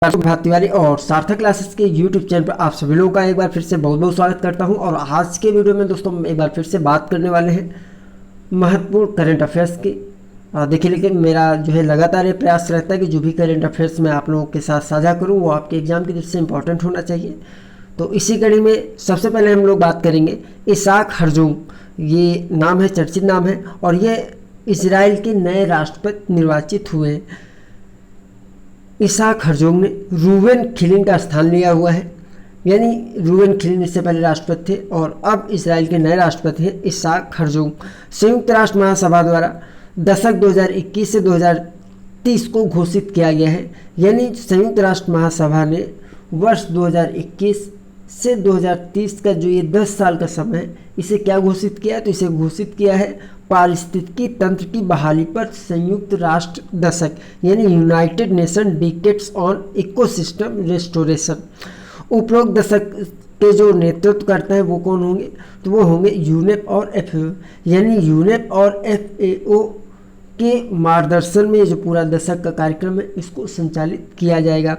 प्रभात तिवारी और सार्थक क्लासेस के यूट्यूब चैनल पर आप सभी लोगों का एक बार फिर से बहुत बहुत स्वागत करता हूं। और आज के वीडियो में दोस्तों हम एक बार फिर से बात करने वाले हैं महत्वपूर्ण करंट अफेयर्स की। देखिए, लेकिन मेरा जो है लगातार ये प्रयास रहता है कि जो भी करंट अफेयर्स मैं आप लोगों के साथ साझा करूँ वो आपके एग्जाम की दृष्टि से इंपॉर्टेंट होना चाहिए। तो इसी कड़ी में सबसे पहले हम लोग बात करेंगे इसाक हरजोग। ये नाम है, चर्चित नाम है, और ये इजराइल के नए राष्ट्रपति निर्वाचित हुए हैं। इसाक हरजोग ने रूवेन खिलिन का स्थान लिया हुआ है, यानी रूवेन खिलिन इससे पहले राष्ट्रपति थे और अब इजराइल के नए राष्ट्रपति हैं इसाक हरजोग। संयुक्त राष्ट्र महासभा द्वारा दशक 2021 से 2030 को घोषित किया गया है, यानी संयुक्त राष्ट्र महासभा ने वर्ष 2021 से 2030 का जो ये 10 साल का समय है इसे क्या घोषित किया है, तो इसे घोषित किया है पारिस्थितिकी तंत्र की बहाली पर संयुक्त राष्ट्र दशक, यानी United nation decades on ecosystem restoration. उपरोक्त दशक के जो नेतृत्व करते हैं वो कौन होंगे, तो वो होंगे यूनेप और एफएओ, यानी यूनेप और एफएओ के मार्गदर्शन में जो पूरा दशक का कार्यक्रम है इसको संचालित किया जाएगा।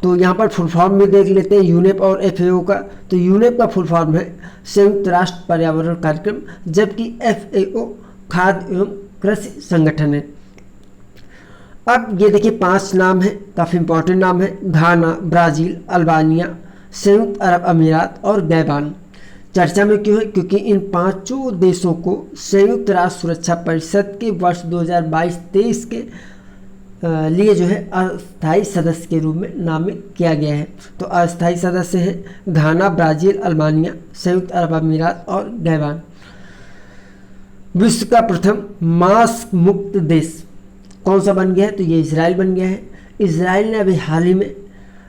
तो यहाँ पर फुल फॉर्म में देख लेते हैं यूनेप और एफएओ का। तो यूनेप का फुल फॉर्म है संयुक्त राष्ट्र पर्यावरण कार्यक्रम, जबकि एफएओ खाद्य एवं कृषि संगठन है। अब ये देखिए 5 नाम है, काफ़ी इंपॉर्टेंट नाम है: घाना, ब्राज़ील, अल्बानिया, संयुक्त अरब अमीरात और गैबान। चर्चा में क्यों है, क्योंकि इन 5 देशों को संयुक्त राष्ट्र सुरक्षा परिषद के वर्ष 2022-23 के लिए जो है अस्थायी सदस्य के रूप में नामित किया गया है। तो अस्थायी सदस्य हैं घाना, ब्राज़ील, अल्बानिया, संयुक्त अरब अमीरात और गैबान। विश्व का प्रथम मास्क मुक्त देश कौन सा बन गया है, तो ये इजराइल बन गया है। इजराइल ने अभी हाल ही में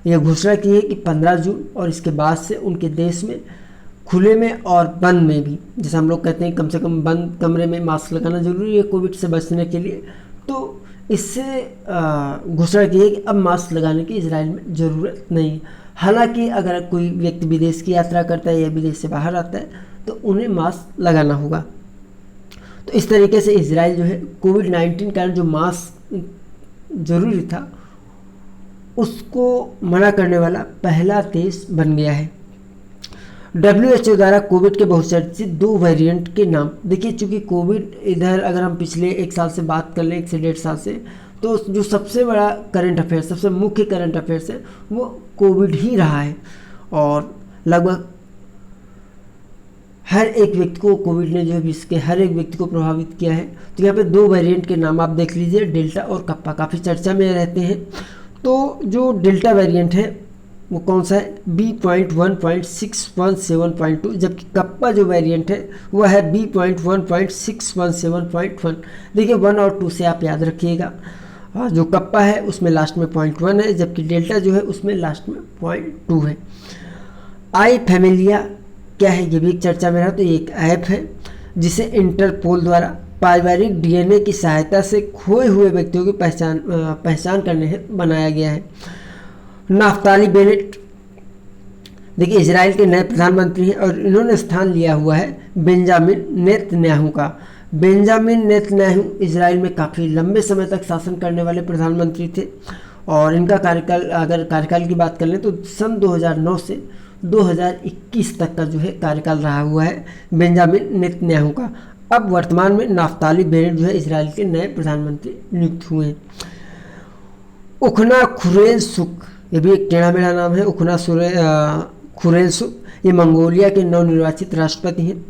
यह घोषणा की है कि 15 जून और इसके बाद से उनके देश में खुले में और बंद में भी, जैसे हम लोग कहते हैं कम से कम बंद कमरे में मास्क लगाना जरूरी है कोविड से बचने के लिए, तो इससे घोषणा की है कि अब मास्क लगाने की इजराइल में ज़रूरत नहीं। हालांकि अगर कोई व्यक्ति विदेश की यात्रा करता है या विदेश से बाहर आता है तो उन्हें मास्क लगाना होगा। तो इस तरीके से इजराइल जो है कोविड-19 के कारण जो मास्क ज़रूरी था उसको मना करने वाला पहला देश बन गया है। WHO द्वारा कोविड के बहुचर्चित 2 वेरिएंट के नाम देखिए, चूँकि कोविड इधर अगर हम पिछले 1 साल से बात कर लें, 1 से 1.5 साल से, तो जो सबसे बड़ा करंट अफेयर, सबसे मुख्य करंट अफेयर्स है वो कोविड ही रहा है। और लगभग हर एक व्यक्ति को कोविड ने जो है विश्व के हर एक व्यक्ति को प्रभावित किया है। तो यहाँ पे 2 वेरिएंट के नाम आप देख लीजिए, डेल्टा और कप्पा, काफ़ी चर्चा में रहते हैं। तो जो डेल्टा वेरिएंट है वो कौन सा है, B.1.617.2, जबकि कप्पा जो वेरिएंट है वह है B.1.617.1। देखिए 1 और 2 से आप याद रखिएगा, जो कप्पा है उसमें लास्ट में 0.1 है, जबकि डेल्टा जो है उसमें लास्ट में 0.2 है। आई फैमिलिया क्या है, ये भी एक चर्चा में रहा। तो ये एक ऐप है जिसे इंटरपोल द्वारा पारिवारिक डीएनए की सहायता से खोए हुए व्यक्तियों की पहचान करने हेतु बनाया गया है। नाफ्ताली बेनेट देखिए इजराइल के नए प्रधानमंत्री हैं और इन्होंने स्थान लिया हुआ है बेंजामिन नेतन्याहू का। बेंजामिन नेतन्याहू इजराइल में काफ़ी लंबे समय तक शासन करने वाले प्रधानमंत्री थे और इनका कार्यकाल, अगर कार्यकाल की बात कर लें तो सन 2009 से 2021 तक का जो है कार्यकाल रहा हुआ है बेंजामिन नेतन्याहू का। अब वर्तमान में नाफ्ताली बेनेट जो है इजराइल के नए प्रधानमंत्री नियुक्त हुए हैं। उखना खुरेलसुक, ये भी एक टेढ़ा मेढ़ा नाम है, उखना खुरेलसुक, ये मंगोलिया के नवनिर्वाचित राष्ट्रपति हैं।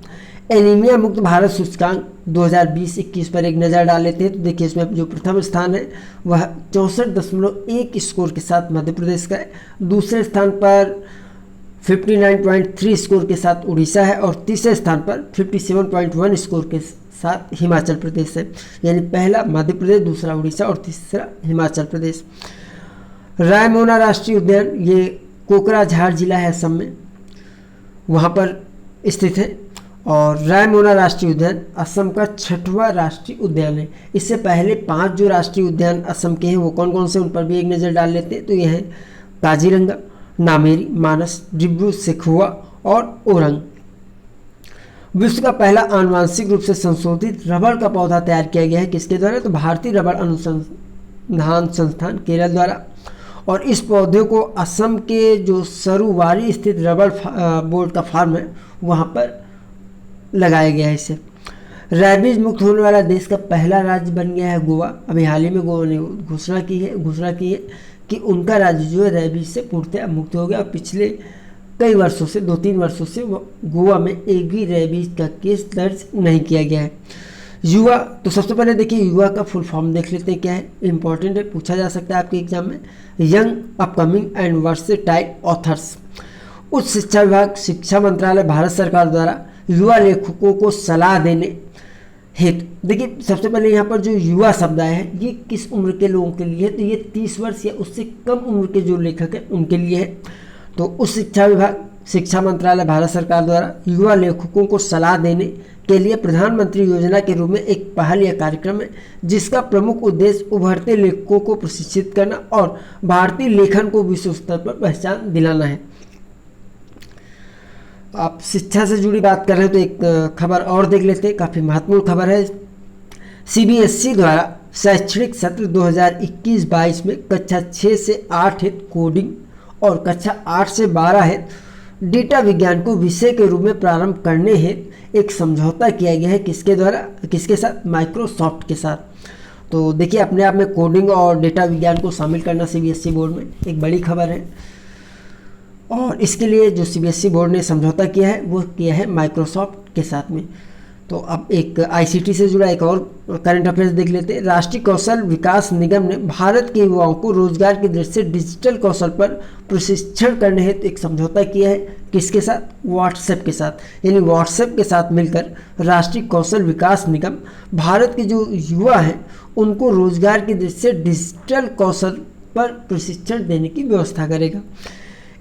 एनीमिया मुक्त भारत सूचकांक 2020-21 पर एक नज़र डाल लेते हैं। तो देखिए इसमें जो प्रथम स्थान है वह 64.1 स्कोर के साथ मध्य प्रदेश का है। दूसरे स्थान पर 59.3 स्कोर के साथ उड़ीसा है और तीसरे स्थान पर 57.1 स्कोर के साथ हिमाचल प्रदेश है। यानी पहला मध्य प्रदेश, दूसरा उड़ीसा और तीसरा हिमाचल प्रदेश। रायमोना राष्ट्रीय उद्यान ये कोकराझार जिला है असम में, वहाँ पर स्थित है। और रायमोना राष्ट्रीय उद्यान असम का 6वां राष्ट्रीय उद्यान है। इससे पहले 5 जो राष्ट्रीय उद्यान असम के हैं वो कौन कौन से, उन पर भी एक नज़र डाल लेते हैं। तो ये हैं काजीरंगा, नामेरी, मानस, डिब्रू सेखुआ और ओरंग। विश्व का पहला आनुवांशिक रूप से संशोधित रबड़ का पौधा तैयार किया गया है, किसके द्वारा, तो भारतीय रबड़ अनुसंधान संस्थान केरल द्वारा। और इस पौधे को असम के जो सरुवारी स्थित रबर बोर्ड का फार्म है वहाँ पर लगाया गया है इसे। रैबीज मुक्त होने वाला देश का पहला राज्य बन गया है गोवा। अभी हाल ही में गोवा ने घोषणा की है कि उनका राज्य जो है रैबीज से पूर्णतः मुक्त हो गया। और पिछले कई वर्षों से 2-3 वर्षों से गोवा में एक भी रैबीज का केस दर्ज नहीं किया गया है। युवा, तो सबसे पहले देखिए युवा का फुल फॉर्म देख लेते हैं क्या है, इंपॉर्टेंट है, पूछा जा सकता है आपके एग्जाम में। Young upcoming and versatile authors. उच्च शिक्षा विभाग, शिक्षा मंत्रालय, भारत सरकार द्वारा युवा लेखकों को सलाह देने हेतु, देखिए सबसे पहले यहाँ पर जो युवा शब्द आया है ये किस उम्र के लोगों के लिए है, तो ये 30 वर्ष या उससे कम उम्र के जो लेखक हैं उनके लिए है। तो उच्च शिक्षा विभाग, शिक्षा मंत्रालय, भारत सरकार द्वारा युवा लेखकों को सलाह देने के लिए प्रधानमंत्री योजना के रूप में एक पहल या कार्यक्रम है जिसका प्रमुख उद्देश्य उभरते लेखकों को प्रशिक्षित करना और भारतीय लेखन को विश्व स्तर पर पहचान दिलाना है। आप शिक्षा से जुड़ी बात कर रहे हैं तो एक खबर और देख लेते हैं, काफ़ी महत्वपूर्ण खबर है। सीबीएसई द्वारा शैक्षणिक सत्र 2021-22 में कक्षा 6 से 8 हेतु कोडिंग और कक्षा 8 से 12 हेतु डेटा विज्ञान को विषय के रूप में प्रारंभ करने हेतु एक समझौता किया गया है। किसके द्वारा, किसके साथ? माइक्रोसॉफ्ट के साथ। तो देखिए अपने आप में कोडिंग और डेटा विज्ञान को शामिल करना सीबीएसई बोर्ड में एक बड़ी खबर है। और इसके लिए जो सीबीएसई बोर्ड ने समझौता किया है वो किया है माइक्रोसॉफ्ट के साथ में। तो अब एक आईसीटी से जुड़ा एक और करंट अफेयर्स देख लेते हैं। राष्ट्रीय कौशल विकास निगम ने भारत के युवाओं को रोजगार की दृष्टि से डिजिटल कौशल पर प्रशिक्षण करने हेतु एक समझौता किया है। किसके साथ? व्हाट्सएप के साथ। यानी व्हाट्सएप के साथ मिलकर राष्ट्रीय कौशल विकास निगम भारत के जो युवा हैं उनको रोजगार की दृष्टि से डिजिटल कौशल पर प्रशिक्षण देने की व्यवस्था करेगा।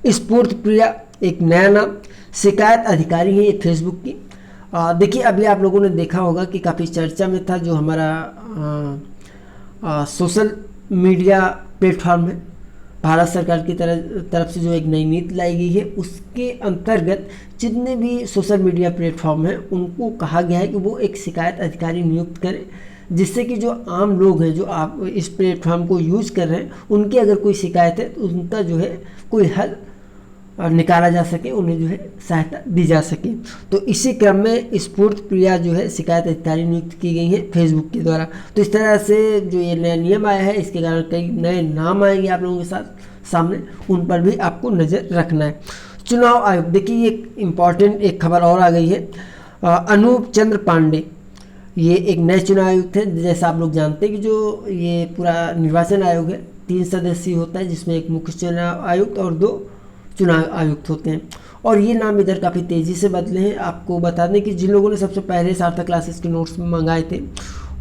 स्फूर्त प्रिया एक नया नाम, शिकायत अधिकारी है ये फेसबुक की। देखिए अभी आप लोगों ने देखा होगा कि काफ़ी चर्चा में था जो हमारा सोशल मीडिया प्लेटफॉर्म है, भारत सरकार की तरफ से जो एक नई नीति लाई गई है उसके अंतर्गत जितने भी सोशल मीडिया प्लेटफॉर्म हैं उनको कहा गया है कि वो एक शिकायत अधिकारी नियुक्त करें, जिससे कि जो आम लोग हैं जो आप इस प्लेटफॉर्म को यूज़ कर रहे हैं उनकी अगर कोई शिकायत है तो उनका जो है कोई हल निकाला जा सके, उन्हें जो है सहायता दी जा सके। तो इसी क्रम में स्फूर्त प्रिया जो है शिकायत अधिकारी नियुक्त की गई है फेसबुक के द्वारा। तो इस तरह से जो ये नया नियम आया है इसके कारण कई नए नाम आएंगे आप लोगों के साथ सामने, उन पर भी आपको नज़र रखना है। चुनाव आयोग, देखिए ये इम्पॉर्टेंट एक खबर और आ गई है। अनूप चंद्र पांडे ये एक नए चुनाव आयुक्त है। जैसा आप लोग जानते हैं कि जो ये पूरा निर्वाचन आयोग है 3 सदस्यीय होता है जिसमें एक मुख्य चुनाव आयुक्त और 2 चुनाव आयुक्त होते हैं। और ये नाम इधर काफ़ी तेज़ी से बदले हैं। आपको बता दें कि जिन लोगों ने सबसे पहले सार्थक क्लासेस के नोट्स मंगाए थे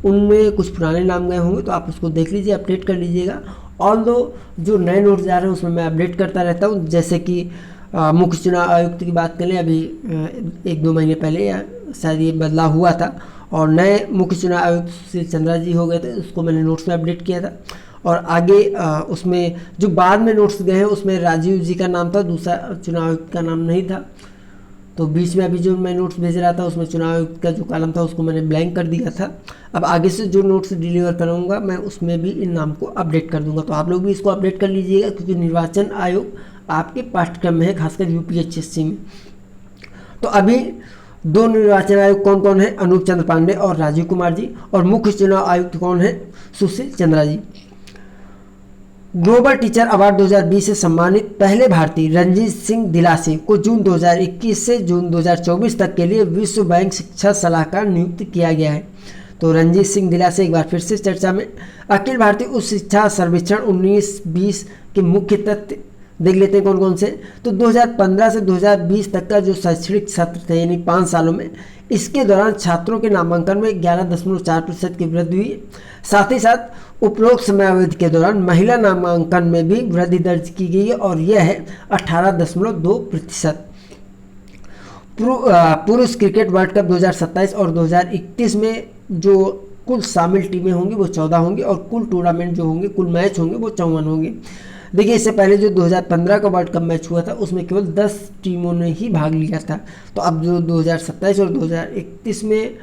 उनमें कुछ पुराने नाम गए होंगे, तो आप उसको देख लीजिए, अपडेट कर लीजिएगा। और जो नए नोट्स जा रहे हैं उसमें मैं अपडेट करता रहता हूँ। जैसे कि मुख्य चुनाव आयुक्त की बात करें, अभी 1-2 महीने पहले या शायद ये बदलाव हुआ था और नए मुख्य चुनाव आयुक्त सुशील चंद्रा जी हो गए थे, उसको मैंने नोट्स में अपडेट किया था। और आगे उसमें जो बाद में नोट्स गए हैं उसमें राजीव जी का नाम था, दूसरा चुनाव आयुक्त का नाम नहीं था। तो बीच में अभी जो मैं नोट्स भेज रहा था उसमें चुनाव आयुक्त का जो कॉलम था उसको मैंने ब्लैंक कर दिया था। अब आगे से जो नोट्स डिलीवर कराऊंगा मैं उसमें भी इन नाम को अपडेट कर दूंगा। तो आप लोग भी इसको अपडेट कर लीजिएगा क्योंकि निर्वाचन आयोग आपके पाठ्यक्रम में है, खासकर यूपीएससी में। तो अभी 2 निर्वाचन आयुक्त कौन कौन है? अनूप चंद्र पांडे और राजीव कुमार जी। और मुख्य चुनाव आयुक्त कौन है? सुशील चंद्रा जी। ग्लोबल टीचर अवार्ड 2020 से सम्मानित पहले भारतीय रणजीत सिंह दिलासी को जून 2021 से जून 2024 तक के लिए विश्व बैंक शिक्षा सलाहकार नियुक्त किया गया है। तो रणजीत सिंह दिलासी एक बार फिर से चर्चा में। अखिल भारतीय उच्च शिक्षा सर्वेक्षण 19-20 के मुख्य तथ्य देख लेते हैं कौन कौन से। तो 2015 से 2020 तक का जो शैक्षणिक सत्र थे यानी 5 सालों में, इसके दौरान छात्रों के नामांकन में 11.4% की वृद्धि हुई। साथ ही साथ उपरोक्त समयावधि के दौरान महिला नामांकन में भी वृद्धि दर्ज की गई है और यह है 18.2%। पुरुष क्रिकेट वर्ल्ड कप 2027 और 2021 में जो कुल शामिल टीमें होंगी वो 14 होंगी और कुल टूर्नामेंट जो होंगे, कुल मैच होंगे वो 54 होंगे। देखिए इससे पहले जो 2015 का वर्ल्ड कप मैच हुआ था उसमें केवल 10 टीमों ने ही भाग लिया था। तो अब जो 2027 और 2031 में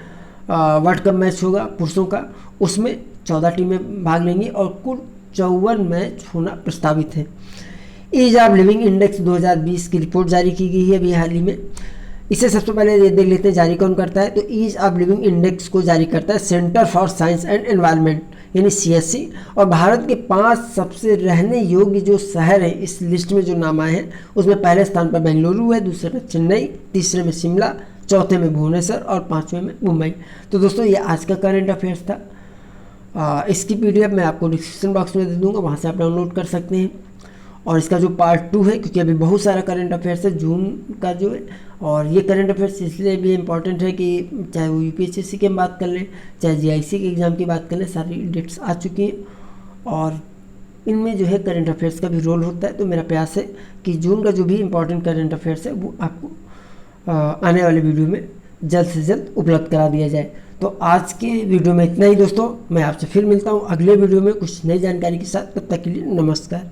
वर्ल्ड कप मैच होगा पुरुषों का, उसमें 14 टीमें भाग लेंगी और कुल 54 मैच होना प्रस्तावित है। ईज ऑफ लिविंग इंडेक्स 2020 की रिपोर्ट जारी की गई है अभी हाल ही में। इसे सबसे पहले ये देख लेते हैं जारी कौन करता है। तो ईज ऑफ लिविंग इंडेक्स को जारी करता है centre for science and environment यानी CSE। और भारत के 5 सबसे रहने योग्य जो शहर हैं इस लिस्ट में जो नाम आए हैं उसमें पहले स्थान पर बेंगलुरु है, दूसरे में चेन्नई, तीसरे में शिमला, चौथे में भुवनेश्वर और पाँचवें में मुंबई। तो दोस्तों ये आज का करंट अफेयर्स था। इसकी PDF मैं आपको डिस्क्रिप्शन बॉक्स में दे दूँगा, वहाँ से आप डाउनलोड कर सकते हैं। और इसका जो पार्ट 2 है, क्योंकि अभी बहुत सारा करंट अफेयर्स है जून का जो है, और ये करंट अफेयर्स इसलिए भी इम्पॉर्टेंट है कि चाहे वो UPSC की हम बात कर लें, चाहे GIC के एग्ज़ाम की बात कर लें, सारी डेट्स आ चुकी हैं और इनमें जो है करंट अफेयर्स का भी रोल होता है। तो मेरा प्रयास है कि जून का जो भी इम्पोर्टेंट करंट अफेयर्स है वो आपको आने वाले वीडियो में जल्द से जल्द उपलब्ध करा दिया जाए। तो आज के वीडियो में इतना ही दोस्तों, मैं आपसे फिर मिलता हूँ अगले वीडियो में कुछ नई जानकारी के साथ। तब तक के लिए नमस्कार।